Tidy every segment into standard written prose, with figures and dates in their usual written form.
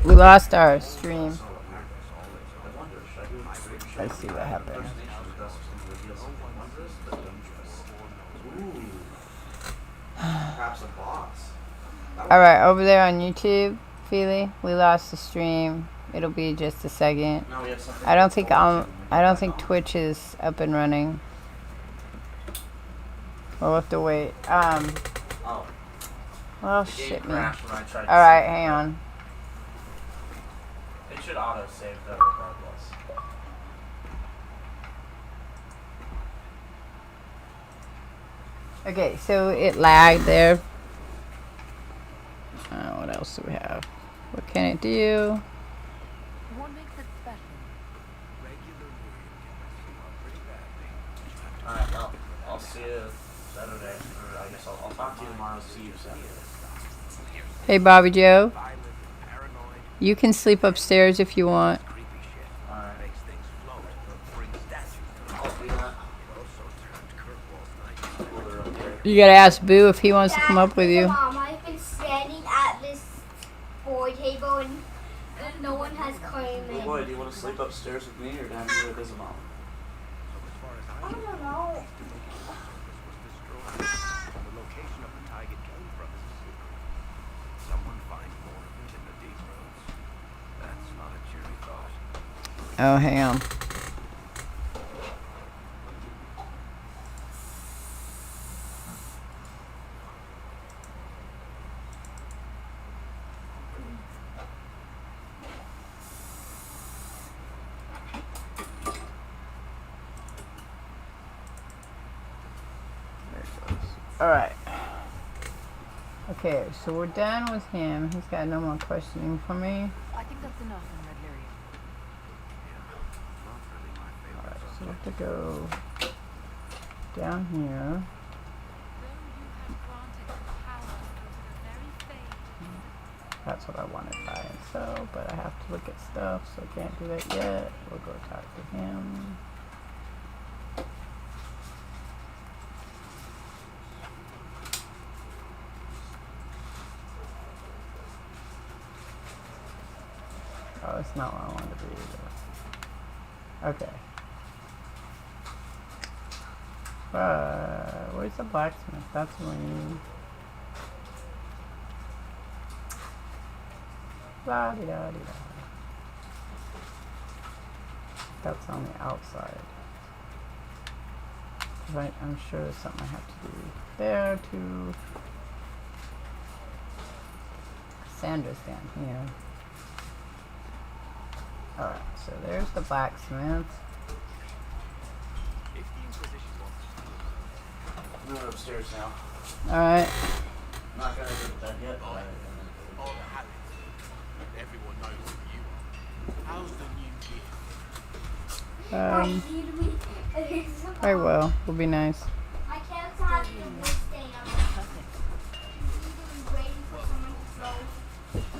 We lost our stream. Let's see what happened. Alright, over there on YouTube, Feely, we lost the stream. It'll be just a second. I don't think Twitch is up and running. We'll have to wait. Well, shit me. Alright, hang on. It should auto-save though, regardless. Okay, so it lagged there. What else do we have? What can it do? What makes it special? Alright, well, I'll see you Saturday. Or I guess I'll talk to you tomorrow. See you Saturday. Hey, Bobby Joe. You can sleep upstairs if you want. You gotta ask Boo if he wants to come up with you. Mom, I've been standing at this board table and no one has come in. Boy, do you want to sleep upstairs with me or down here with his mom? I don't know. Oh, hang on. Alright. Okay, so we're done with him. He's got no more questioning for me. I think that's enough in Red Lyrium. Alright, so we have to go down here. That's what I wanted to buy and sell, but I have to look at stuff, so I can't do that yet. We'll go talk to him. Oh, that's not what I wanted to do either. Okay. Where's the blacksmith? That's me. La di da di da. That's on the outside. I'm sure there's something I have to do there too. Sandra's down here. Alright, so there's the blacksmith. I'm going upstairs now. Alright. I'm not going to get that yet. Everyone knows who you are. How's the new kid? Very well. Will be nice. I can't have the wood stain on it. We're waiting for someone to throw.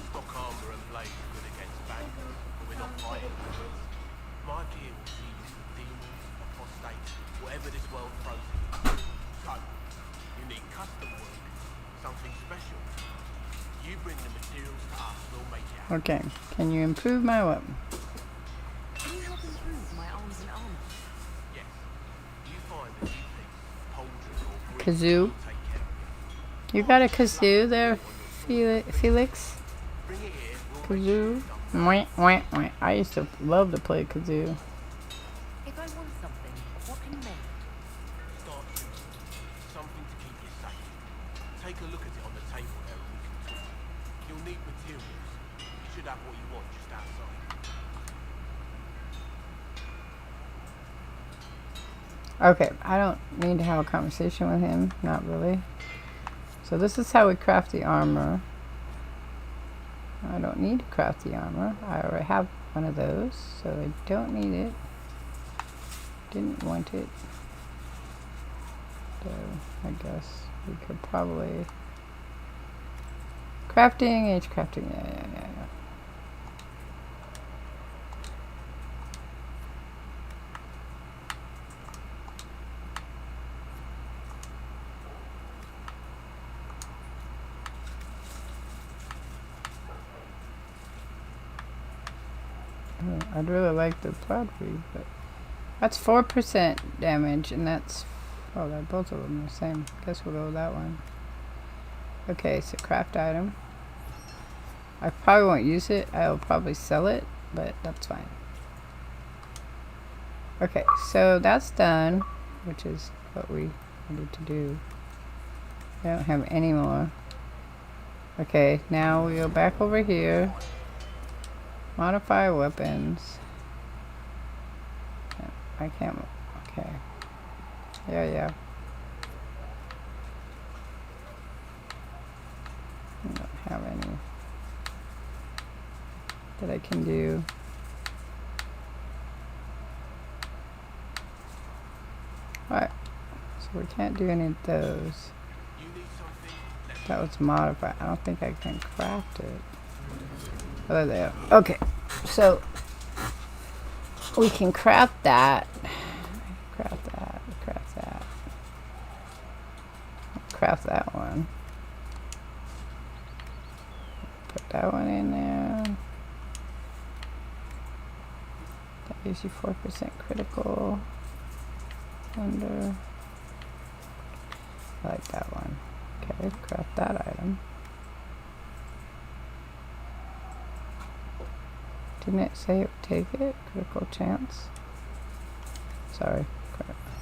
Stock armor and blade good against bad, but we're not fighting. My gear will see you with demons, apostates, whatever this world throws at you. So, you need custom work, something special. You bring the materials to us, we'll make it happen. Okay. Can you improve my weapon? Can you help improve my arms and armor? Yes. You find that you think poultry or Kazoo. will take care of you. You got a kazoo there, Felix? Bring it here, we'll Kazoo? Mwah, mwah, mwah. I used to love to play kazoo. If I want something, what can you make? start shooting. Something to keep you safe. Take a look at it on the table there and we can talk. You'll need materials. You should have what you want just outside. Okay, I don't need to have a conversation with him. Not really. So this is how we craft the armor. I don't need to craft the armor. I already have one of those, so I don't need it. Didn't want it. So I guess we could probably... Crafting, age crafting, yeah. I'd really like the cloud weed, but that's 4% damage, and that's they're both of them the same. Guess we'll go with that one. Okay, so craft item. I probably won't use it. I'll probably sell it, but that's fine. Okay, so that's done, which is what we needed to do. I don't have any more. Okay, now we go back over here. Modify weapons. I can't. Okay. Yeah. I don't have any that I can do. Alright. So we can't do any of those. That was modified. I don't think I can craft it. Oh, there they are. Okay. So we can craft that. Craft that. Craft that. Craft that one. Put that one in there. That gives you 4% critical. Under. I like that one. Okay, craft that item. Didn't it say it would take it? Critical chance? Sorry.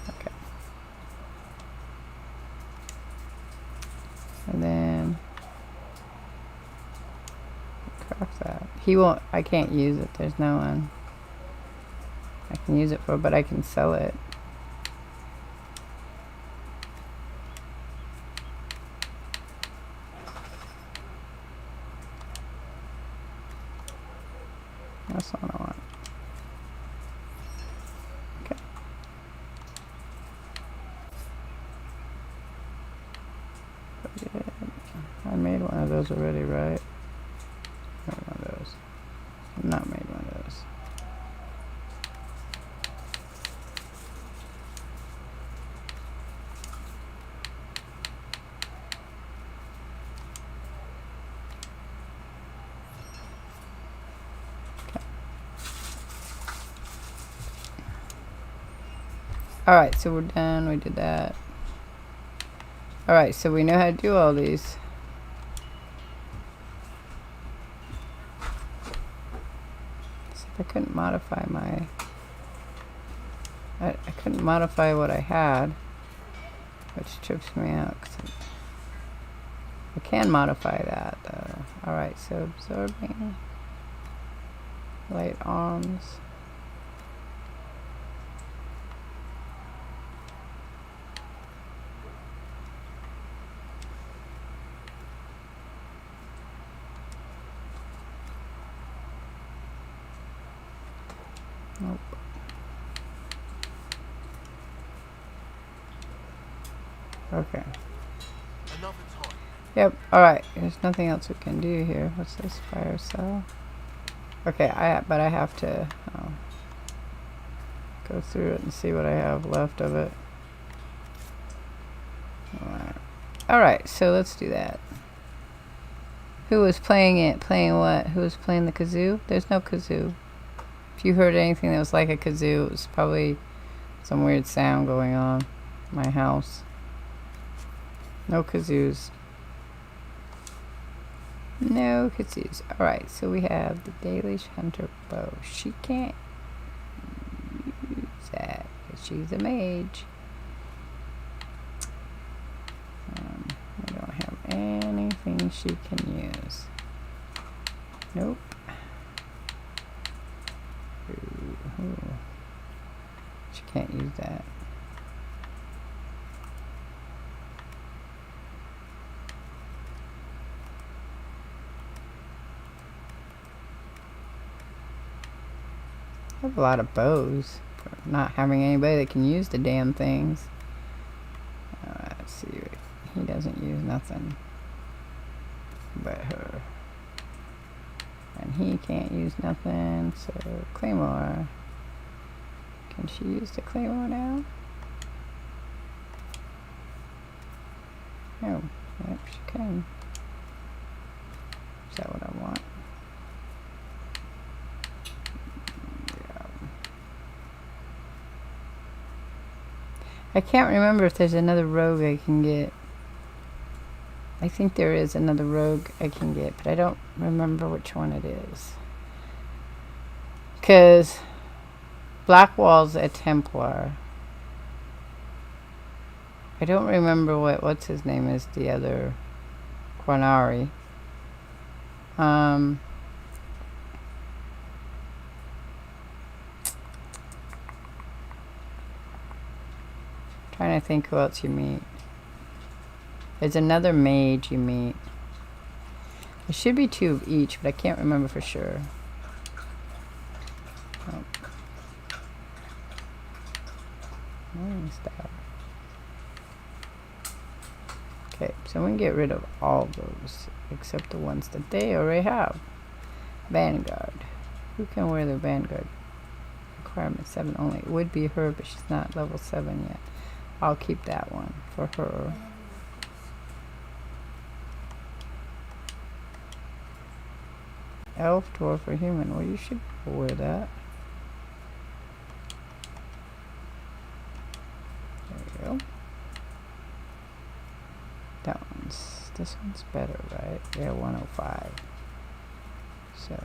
Okay. And then craft that. He won't, I can't use it. There's no one I can use it for, but I can sell it. That's not what I want. Okay. I made one of those already, right? Made one of those. I've not made one of those. Alright, so we're done. We did that. Alright, so we know how to do all these. So I couldn't modify my... I couldn't modify what I had, which trips me out. I can modify that, though. Alright, so absorbing. Light arms. Nope. Okay. Another time. Yep. Alright. There's nothing else we can do here. What's this? Fire cell? Okay, but I have to go through it and see what I have left of it. Alright, so let's do that. Who was playing it? Playing what? Who was playing the kazoo? There's no kazoo. If you heard anything that was like a kazoo, it was probably some weird sound going on in my house. No kazoos. No kazoos. Alright, so we have the Dalish Hunter bow. She can't use that because she's a mage. We don't have anything she can use. Nope. Ooh. She can't use that. I have a lot of bows for not having anybody that can use the damn things. Let's see. He doesn't use nothing but her. And he can't use nothing, so Claymore. Can she use the Claymore now? Oh, yep, she can. Is that what I want? I can't remember if there's another rogue I can get. I think there is another rogue I can get, but I don't remember which one it is. Because Blackwall's a Templar. I don't remember what's his name is, the other Quanari. Trying to think who else you meet. There's another mage you meet. There should be 2 of each, but I can't remember for sure. Oh. Stop. Okay, so we can get rid of all those, except the ones that they already have. Vanguard. Who can wear the Vanguard? Requirement 7 only. It would be her, but she's not level 7 yet. I'll keep that one for her. Elf, dwarf, or human. Well, you should wear that. There we go. This one's better, right? Yeah, 105. So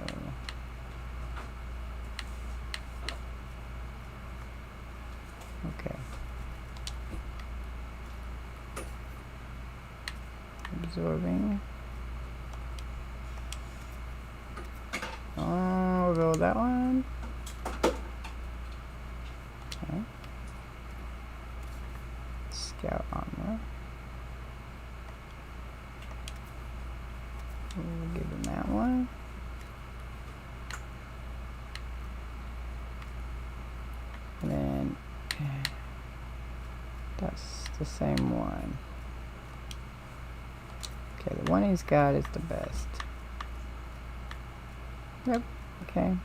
okay. Absorbing. Oh, we'll go with that one. Okay. Scout armor. We'll give him that one. And then that's the same one. Okay, the one he's got is the best. Yep, okay.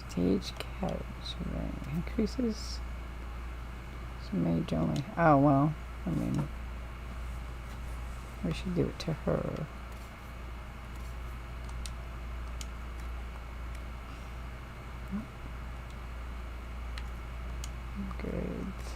StretchyCat increases. It's mage only. Oh, well, I mean, we should do it to her. Upgrades.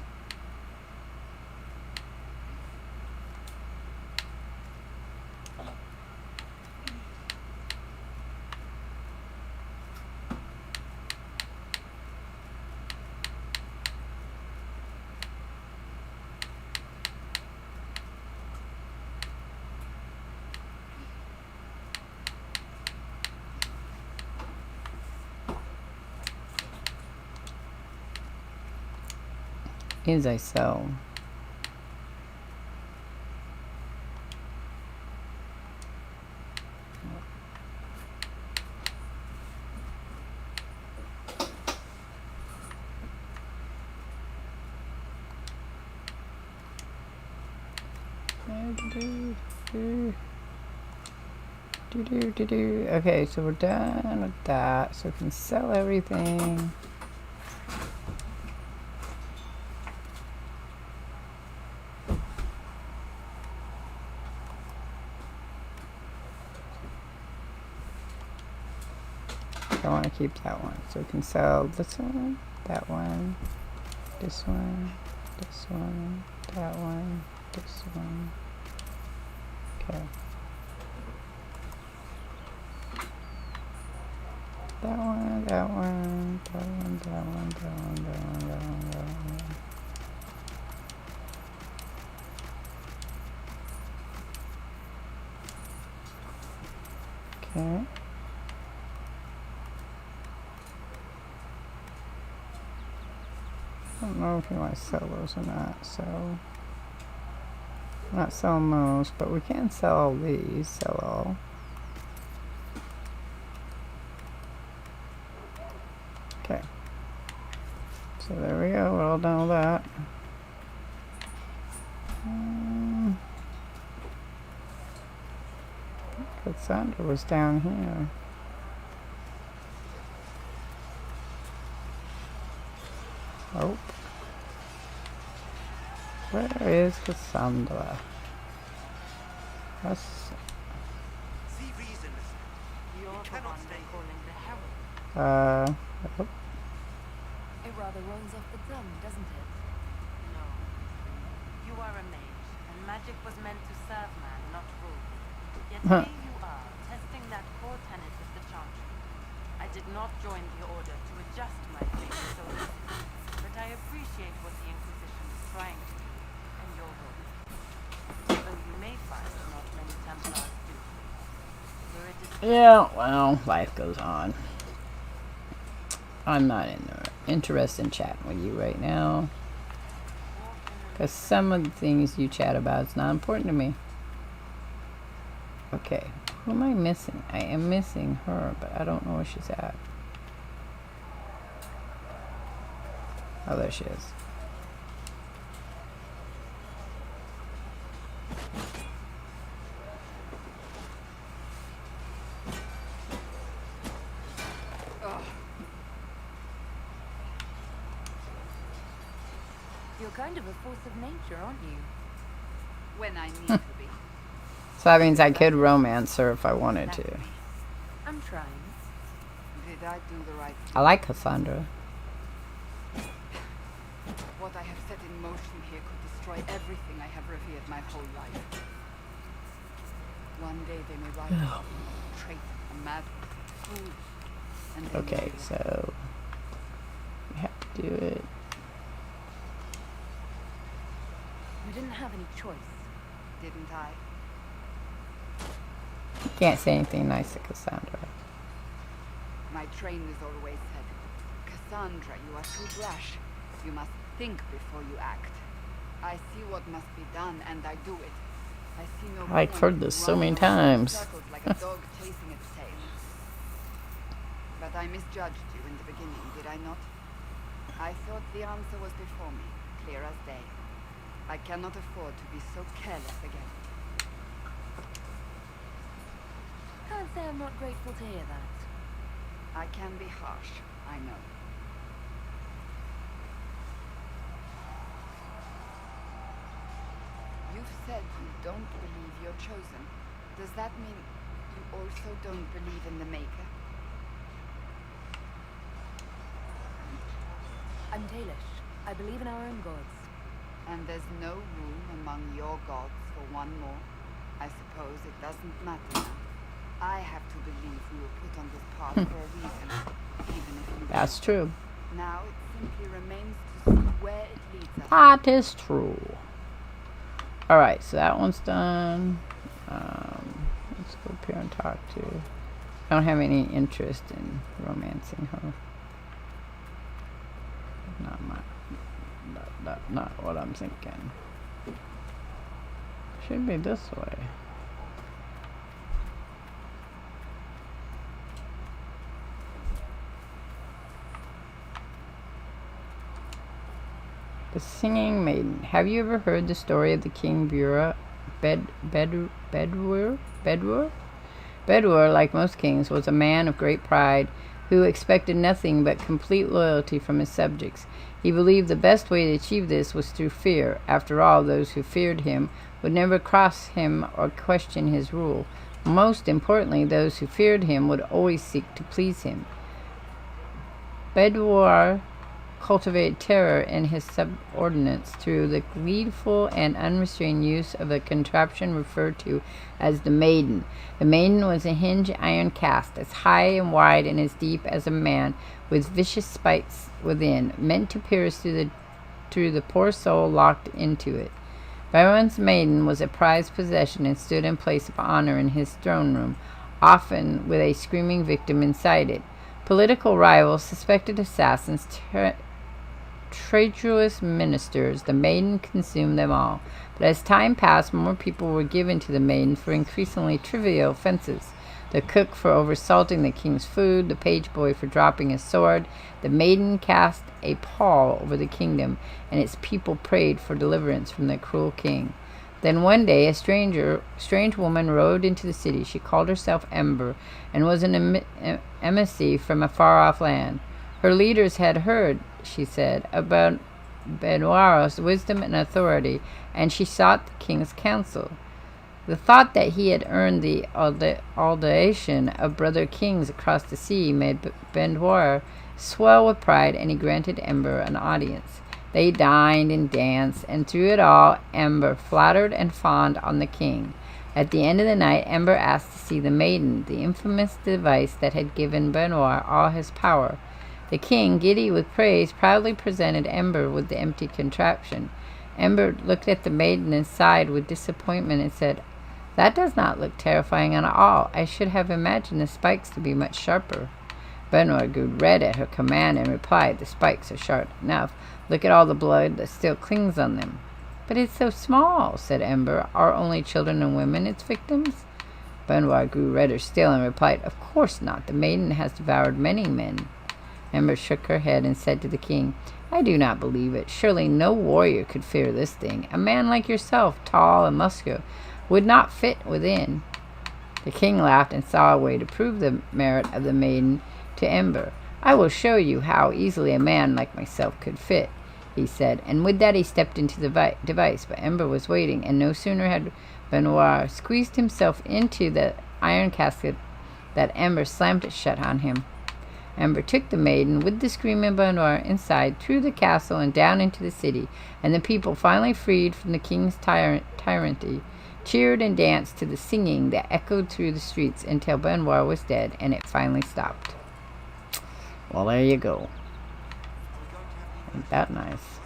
As I sell. Okay, so we're done with that. So we can sell everything. I want to keep that one, so we can sell this one, that one, this one, this one, that one, this one. Okay. That one, that one, that one, that one, that one, that one, that one, that one. Okay. I don't know if you want to sell those or not, so I'm not selling those, but we can sell all these, sell all. Okay, so there we go, we're all done with that. Cassandra was down here. Oh. Where is Cassandra? That's... See reasons. You're the cannot one stay they're calling the Herald. oh. rather rolls off the tongue, doesn't it? No. You are a mage, and magic was meant to serve man, not rule. Yet here you are, testing that core tenet of the Chantry. I did not join the Order to adjust my faith so easily, but I appreciate what the Inquisition is trying to do, and your role. Though you may find not many Templars do. Were it is Yeah, well, life goes on. I'm not interested in chatting with you right now. Because some of the things you chat about is not important to me. Okay, who am I missing? I am missing her, but I don't know where she's at. Oh, there she is. You're kind of a force of nature, aren't you? When I need to be. So that means I could romance her if I wanted to. I'm trying. Did I do the right thing? I like Cassandra. What I have set in motion here could destroy everything I have revered my whole life. One day they may write about me, a traitor, a mad fool. And they Okay, will. so we have to do it. You didn't have any choice. Didn't I? Can't say anything nice to Cassandra. My trainers always said, Cassandra, you are too brash. You must think before you act. I see what must be done, and I do it. I see no I've point heard in this so running many around in times. circles like a dog chasing its tail. But I misjudged you in the beginning, did I not? I thought the answer was before me, clear as day. I cannot afford to be so careless again. Can't say I'm not grateful to hear that. I can be harsh, I know. You've said you don't believe you're chosen. Does that mean you also don't believe in the Maker? I'm Tailish. I believe in our own gods. And there's no room among your gods for one more? I suppose it doesn't matter now. I have to believe we were put on this path for a reason, even if you That's don't. true. Now it simply remains to see where it leads us. That is true. Alright, so that one's done. Let's go up here and talk to. I don't have any interest in romancing her. Not what I'm thinking. Should be this way. The Singing Maiden. Have you ever heard the story of the King Bedwyr? Bedwyr, like most kings, was a man of great pride who expected nothing but complete loyalty from his subjects. He believed the best way to achieve this was through fear. After all, those who feared him would never cross him or question his rule. Most importantly, those who feared him would always seek to please him. Bedwyr cultivated terror in his subordinates through the gleeful and unrestrained use of a contraption referred to as the Maiden. The Maiden was a hinged iron cast, as high and wide and as deep as a man, with vicious spikes within, meant to pierce through the poor soul locked into it. Baron's Maiden was a prized possession and stood in place of honor in his throne room, often with a screaming victim inside it. Political rivals, suspected assassins, traitorous ministers, the Maiden consumed them all. But as time passed, more people were given to the Maiden for increasingly trivial offenses. The cook for oversalting the king's food, the page boy for dropping his sword. The Maiden cast a pall over the kingdom, and its people prayed for deliverance from the cruel king. Then one day a strange woman rode into the city. She called herself Ember, and was an emissary from a far-off land. Her leaders had heard, she said, about Bedwyr's wisdom and authority, and she sought the king's counsel. The thought that he had earned the audation of brother kings across the sea made Benoir swell with pride, and he granted Ember an audience. They dined and danced, and through it all, Ember flattered and fawned on the king. At the end of the night, Ember asked to see the maiden, the infamous device that had given Benoir all his power. The king, giddy with praise, proudly presented Ember with the empty contraption. Ember looked at the maiden and sighed with disappointment and said, "That does not look terrifying at all. I should have imagined the spikes to be much sharper." Benoir grew red at her command and replied, "The spikes are sharp enough. Look at all the blood that still clings on them." "But it's so small," said Ember. "Are only children and women its victims?" Benoir grew redder still and replied, "Of course not. The maiden has devoured many men." Ember shook her head and said to the king, "I do not believe it. Surely no warrior could fear this thing. A man like yourself, tall and muscular, would not fit within." The king laughed and saw a way to prove the merit of the maiden to Ember. "I will show you how easily a man like myself could fit," he said, and with that he stepped into the device. But Ember was waiting, and no sooner had Benoir squeezed himself into the iron casket that Ember slammed it shut on him. Ember took the maiden with the screaming Benoir inside, through the castle and down into the city, and the people, finally freed from the king's tyranny, cheered and danced to the singing that echoed through the streets until Benoir was dead, and it finally stopped. Well, there you go. Ain't that nice?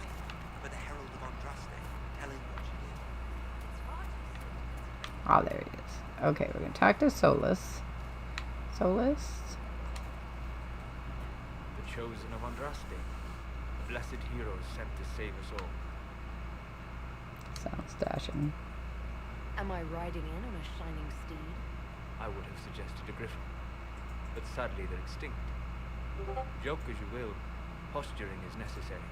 But the Herald of Andraste, telling what she did. Oh, there he is. Okay, we're going to talk to Solus. Solus? The chosen of Andraste, the blessed heroes sent to save us all. Sounds dashing. Am I riding in on a shining steed? I would have suggested a griffin, but sadly they're extinct. Joke as you will, posturing is necessary.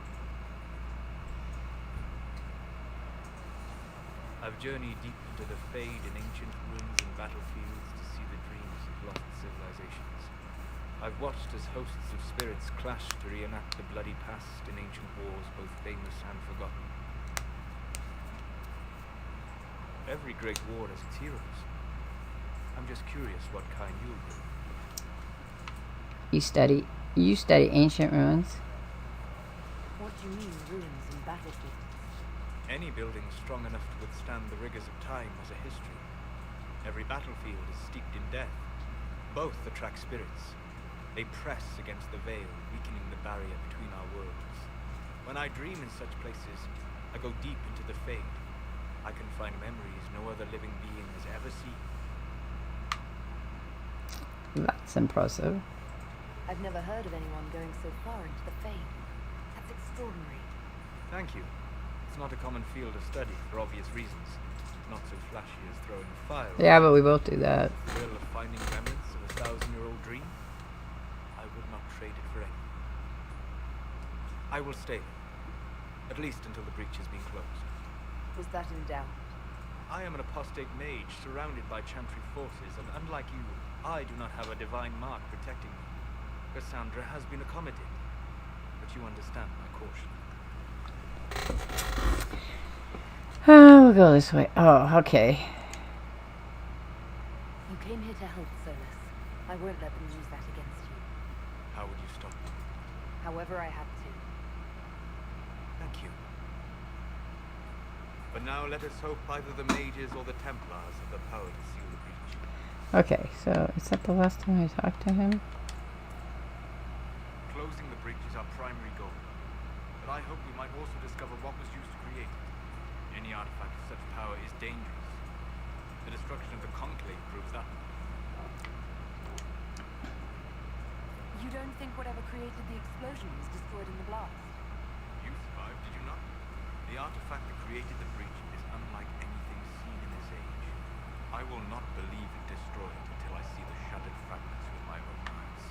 I've journeyed deep into the Fade in ancient ruins and battlefields to see the dreams of lost civilizations. I've watched as hosts of spirits clash to reenact the bloody past in ancient wars both famous and forgotten. Every great war has its heroes. I'm just curious what kind you'll be. You study ancient ruins? What do you mean, ruins and battlefields? Any building strong enough to withstand the rigors of time has a history. Every battlefield is steeped in death. Both attract spirits. They press against the veil, weakening the barrier between our worlds. When I dream in such places, I go deep into the Fade. I can find memories no other living being has ever seen. That's impressive. I've never heard of anyone going so far into the Fade. That's extraordinary. Thank you. It's not a common field of study for obvious reasons. Not so flashy as throwing fire. Yeah, but we both do that. The thrill of finding remnants of a 1,000-year-old dream. I would not trade it for anything. I will stay, at least until the breach has been closed. Was that in doubt? I am an apostate mage surrounded by chantry forces, and unlike you, I do not have a divine mark protecting me. Cassandra has been accommodated, but you understand my caution. We'll go this way. Oh, okay. You came here to help, Solus. I won't let them use that against you. How would you stop me? However I had to. Thank you. But now let us hope either the mages or the Templars have the power to seal the breach. Okay, so is that the last time I talked to him? Closing the breach is our primary goal, but I hope we might also discover what was used to create it. Any artifact of such power is dangerous. The destruction of the Conclave proves that. You don't think whatever created the explosion was destroyed in the blast? You survived, did you not? The artifact that created the breach is unlike anything seen in this age. I will not believe it destroyed until I see the shattered fragments with my own eyes.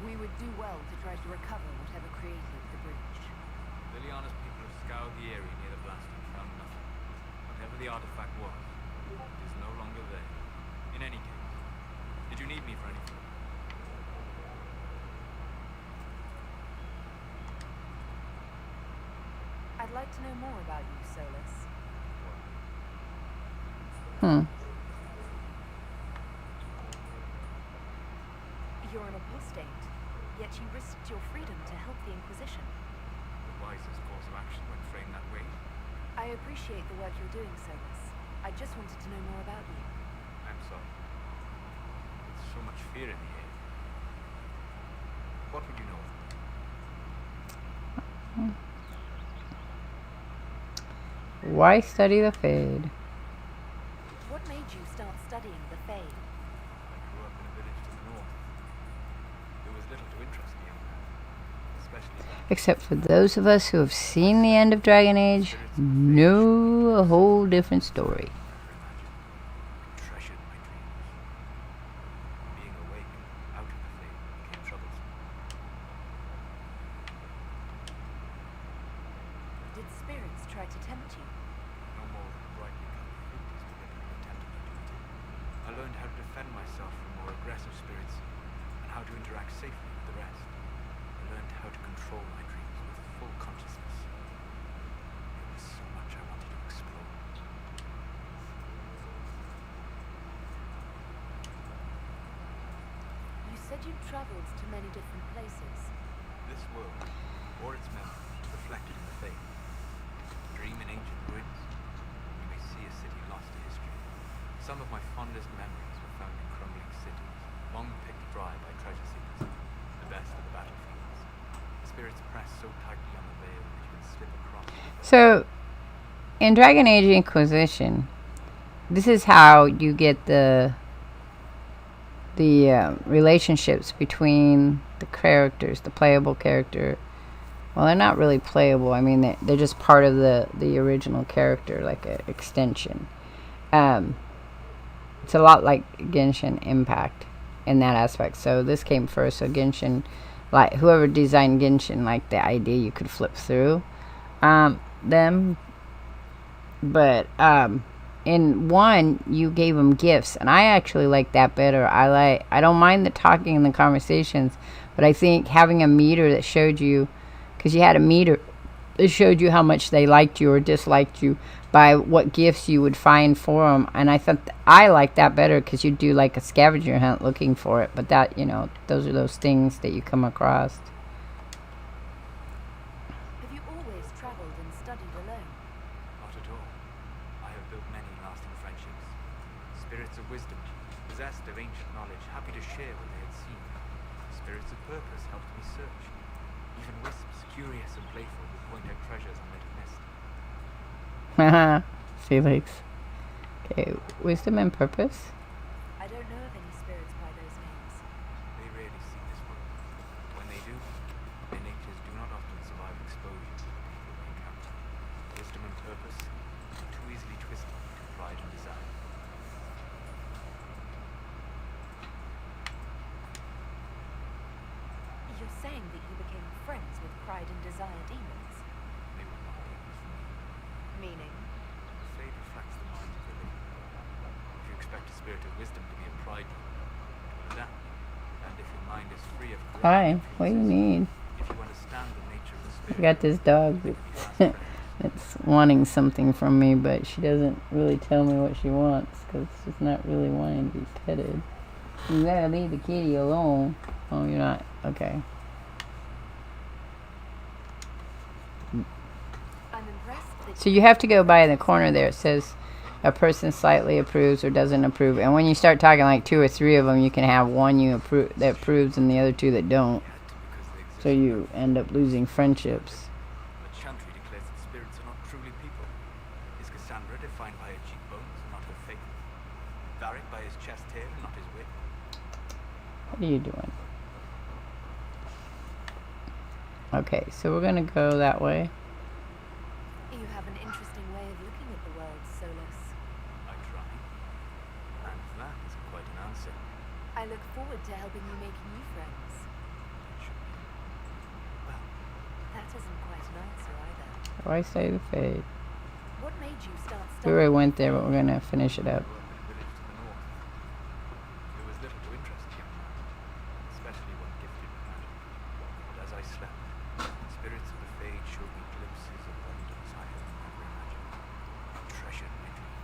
We would do well to try to recover whatever created the breach. Liliana's people have scoured the area near the blast and found nothing. Whatever the artifact was, it is no longer there. In any case, did you need me for anything? I'd like to know more about you, Solus. You're an apostate, yet you risked your freedom to help the Inquisition. The wisest course of action when framed that way. I appreciate the work you're doing, Solus. I just wanted to know more about you. I'm sorry. There's so much fear in the air. What would you know? Why study the Fade? What made you start studying the Fade? I grew up in a village to the north. There was little to interest me in that, especially Except for those of us who have seen the end of Dragon Age, know a whole different story. treasured my dreams. Being awake out of the faith became troublesome. Did spirits try to tempt you? No more than brightly colored fruit is deliberately attempted to do it. I learned how to defend myself from more aggressive spirits and how to interact safely with the rest. I learned how to control my dreams with full consciousness. There was so much I wanted to explore. You said you traveled to many different places. This world, or its memories, reflected in the faith. Dream in ancient ruins, you may see a city lost to history. Some of my fondest memories were found in crumbling cities, long picked dry by treasure seekers, the best of the battlefields. The spirits press so tightly on the veil that you can slip across. So, in Dragon Age Inquisition, this is how you get the relationships between the characters, the playable character. Well, they're not really playable. I mean, they're just part of the original character, like an extension. It's a lot like Genshin Impact in that aspect. So this came first. So Genshin, like whoever designed Genshin, like the idea you could flip through them. But in one, you gave them gifts, and I actually like that better. I don't mind the talking and the conversations, but I think having a meter that showed you, because you had a meter that showed you how much they liked you or disliked you by what gifts you would find for them, and I thought I liked that better because you do like a scavenger hunt looking for it. But that, you know, those are those things that you come across. Have you always traveled and studied alone? Not at all. I have built many lasting friendships. Spirits of wisdom, possessed of ancient knowledge, happy to share what they had seen. Spirits of purpose helped me search. Even wisps, curious and playful, would point out treasures I might have missed. Haha, Felix. Okay, wisdom and purpose. I don't know of any spirits by those names. They rarely see this world. When they do, their natures do not often survive exposure to the people they encounter. Wisdom and purpose are too easily twisted to pride and desire. You're saying that you became friends with Pride and Desire demons? They were not demons for me. Meaning? The fate reflects the minds of the living. If you expect a spirit of wisdom to be a pride demon, it will adapt. And if your mind is free of corrupt Hi, what do you influences, need? if you understand the nature of the spirit, I got this dog that's wanting something from me, but she doesn't really tell me what she wants because she's not really wanting to be petted. You gotta leave the kitty alone. Oh, you're not? Okay. I'm impressed that So you have to go by the corner there. It says a person slightly approves or doesn't approve. And when you start talking like 2 or 3 of them, you can have one you approve that approves and the other 2 that don't. because they exist. So you end up losing friendships. But Chantry declares that spirits are not truly people. Is Cassandra defined by her cheekbones and not her faith? Varric by his chest hair and not his wit? What are you doing? Okay, so we're gonna go that way. you have an interesting way of looking at the world, Solus. I try. And that isn't quite an answer. I look forward to helping you make new friends. It should be. Well, That isn't quite an answer either. Why say the Fade? What made you start We studying? already went there, but we're gonna finish it up. grew up in a village to the north. There was little to interest the young man, especially when gifted with magic. But as I slept, spirits of the Fade showed me glimpses of wonders I had never imagined. I treasured my dreams.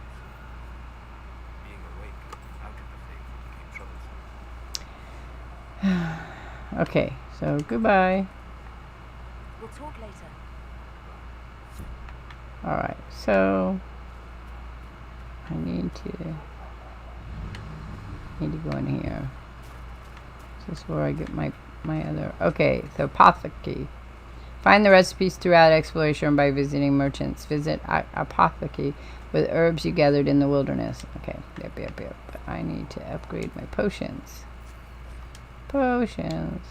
Okay, so goodbye. We'll talk later. Alright, so I need to go in here. This is where I get my other. Okay, so apothecary. Find the recipes throughout exploration by visiting merchants. Visit apothecary with herbs you gathered in the wilderness. Okay, yep. But I need to upgrade my potions. Potions.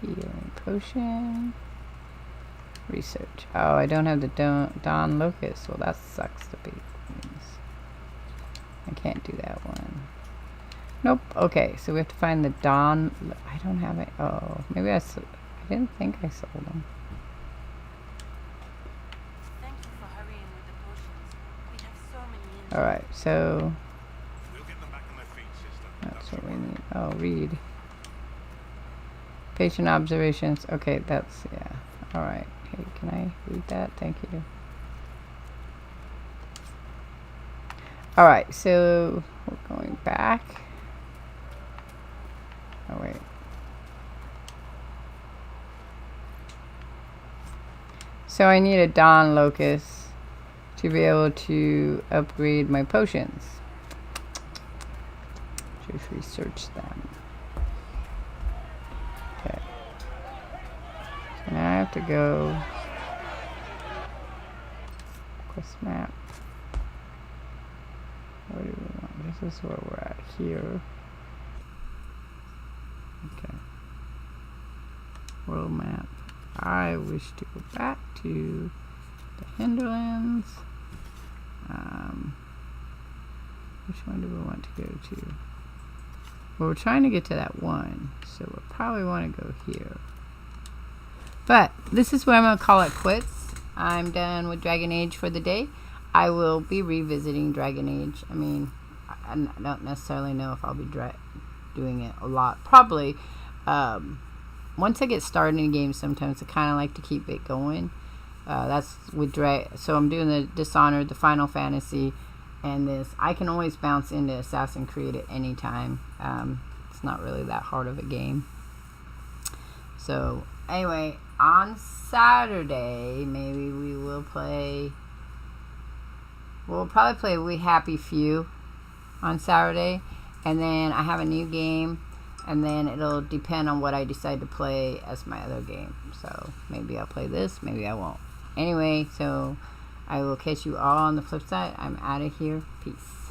Healing potion. Research. Oh, I don't have the Dawn Locust. Well, that sucks to be. I can't do that one. Nope. Okay, so we have to find the Dawn. I don't have it. Oh, maybe I didn't think I sold them. Thank you for hurrying with the potions. We have so many in. Alright, so We'll get them back on their feet, sister. that's what we need. Oh, read. Patient observations. Okay, that's, yeah. Alright. Hey, can I read that? Thank you. Alright, so we're going back. Oh, wait. So I need a Dawn Locust to be able to upgrade my potions. Just research them. Okay. So now I have to go. Quest map. Where do we want? This is where we're at here. Okay. World map. I wish to go back to the hinterlands. Which one do we want to go to? Well, we're trying to get to that one, so we'll probably want to go here. But this is where I'm going to call it quits. I'm done with Dragon Age for the day. I will be revisiting Dragon Age. I mean, I don't necessarily know if I'll be doing it a lot. Probably. Once I get started in a game, sometimes I kind of like to keep it going. That's with so I'm doing the Dishonored, the Final Fantasy, and this. I can always bounce into Assassin's Creed at any time. It's not really that hard of a game. So anyway, on Saturday, maybe we will play. We'll probably play We Happy Few on Saturday, and then I have a new game, and then it'll depend on what I decide to play as my other game. So maybe I'll play this, maybe I won't. Anyway, so I will catch you all on the flip side. I'm out of here. Peace.